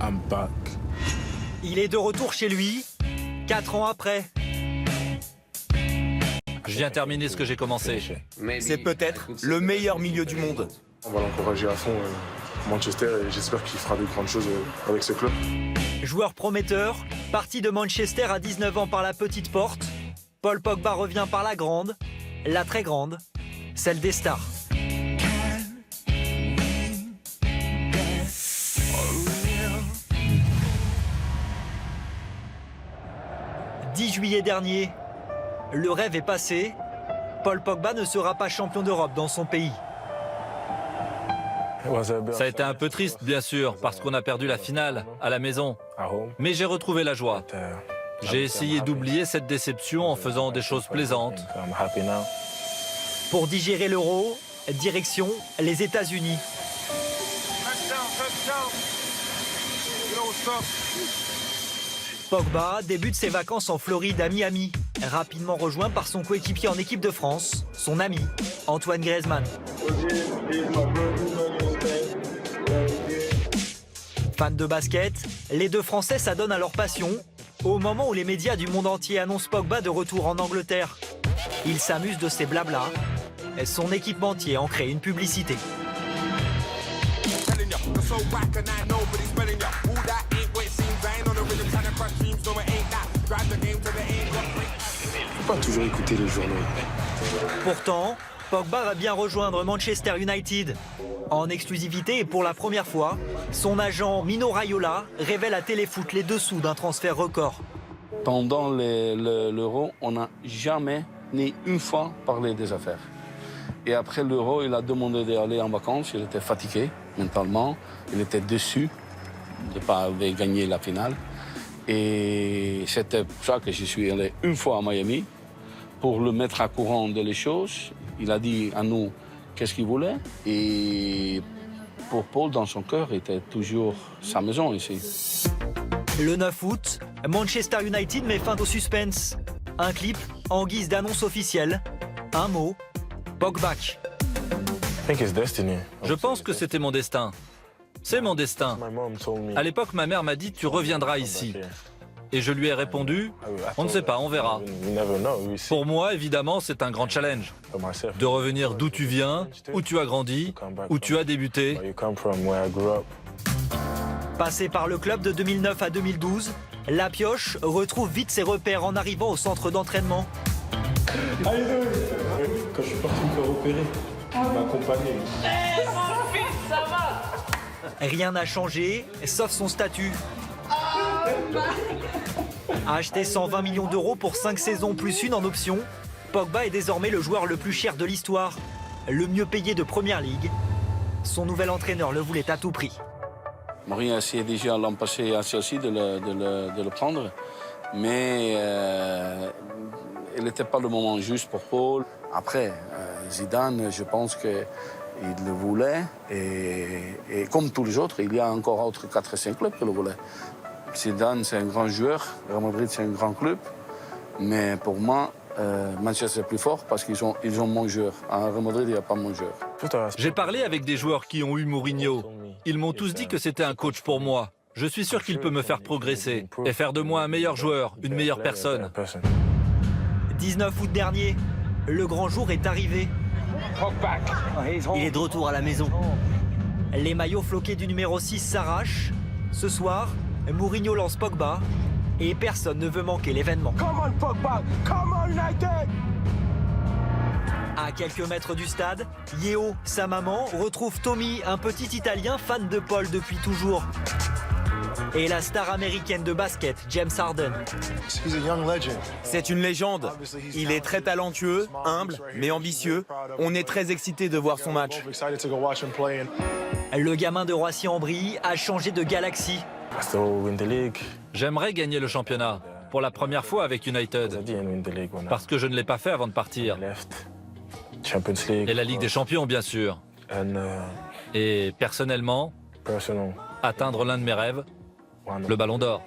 I'm back. Il est de retour chez lui, 4 ans après. Je viens terminer ce que j'ai commencé. C'est peut-être le meilleur milieu du monde. On va l'encourager à fond Manchester et j'espère qu'il fera de grandes choses avec ce club. Joueur prometteur, parti de Manchester à 19 ans par la petite porte, Paul Pogba revient par la grande, la très grande, celle des stars. 10 juillet dernier, le rêve est passé. Paul Pogba ne sera pas champion d'Europe dans son pays. Ça a été un peu triste, bien sûr, parce qu'on a perdu la finale à la maison. Mais j'ai retrouvé la joie. J'ai essayé d'oublier cette déception en faisant des choses plaisantes. Pour digérer l'Euro, direction les États-Unis. Pogba débute ses vacances en Floride à Miami, rapidement rejoint par son coéquipier en équipe de France, son ami Antoine Griezmann. Fans de basket, les deux Français s'adonnent à leur passion au moment où les médias du monde entier annoncent Pogba de retour en Angleterre. Il s'amuse de ses blablas. Son équipementier en crée une publicité. Faut pas toujours écouter les journaux. Pourtant, Pogba va bien rejoindre Manchester United. En exclusivité et pour la première fois, son agent Mino Raiola révèle à Téléfoot les dessous d'un transfert record. Pendant l'Euro, on n'a jamais, ni une fois, parlé des affaires. Et après l'Euro, il a demandé d'aller en vacances. Il était fatigué mentalement. Il était déçu de ne pas avoir gagné la finale. Et c'était pour ça que je suis allé une fois à Miami pour le mettre à courant de les choses. Il a dit à nous qu'est-ce qu'il voulait. Et pour Paul, dans son cœur, était toujours sa maison ici. Le 9 août, Manchester United met fin au suspense. Un clip en guise d'annonce officielle. Un mot, Pogba. Je pense que c'était mon destin. C'est mon destin. À l'époque, ma mère m'a dit « tu reviendras ici ». Et je lui ai répondu « on ne sait pas, on verra ». Pour moi, évidemment, c'est un grand challenge. De revenir d'où tu viens, où tu as grandi, où tu as débuté. Passé par le club de 2009 à 2012, la pioche retrouve vite ses repères en arrivant au centre d'entraînement. Quand je suis parti me faire opérer, il m'a accompagné. Rien n'a changé, sauf son statut. Acheté 120 millions d'euros pour 5 saisons plus une en option, Pogba est désormais le joueur le plus cher de l'histoire, le mieux payé de Première Ligue. Son nouvel entraîneur le voulait à tout prix. Mourinho a essayé déjà l'an passé à Chelsea de le prendre, mais il n'était pas le moment juste pour Paul. Après, Zidane, je pense qu'il le voulait, et comme tous les autres, il y a encore autres 4 ou 5 clubs qui le voulaient. Zidane, c'est un grand joueur, Real Madrid, c'est un grand club, mais pour moi, Manchester est plus fort parce qu'ils ont mon joueur. À Real Madrid, il n'y a pas mon joueur. J'ai parlé avec des joueurs qui ont eu Mourinho. Ils m'ont tous dit que c'était un coach pour moi. Je suis sûr qu'il peut me faire progresser et faire de moi un meilleur joueur, une meilleure personne. 19 août dernier, le grand jour est arrivé. Il est de retour à la maison. Les maillots floqués du numéro 6 s'arrachent. Ce soir, Mourinho lance Pogba et personne ne veut manquer l'événement. À quelques mètres du stade, Yeo, sa maman, retrouve Tommy, un petit Italien fan de Paul depuis toujours. Et la star américaine de basket, James Harden. C'est une légende. Il est très talentueux, humble, mais ambitieux. On est très excités de voir son match. Le gamin de Roissy-en-Brie a changé de galaxie. J'aimerais gagner le championnat, pour la première fois avec United, parce que je ne l'ai pas fait avant de partir. Et la Ligue des Champions, bien sûr. Et personnellement, atteindre l'un de mes rêves, le Ballon d'Or.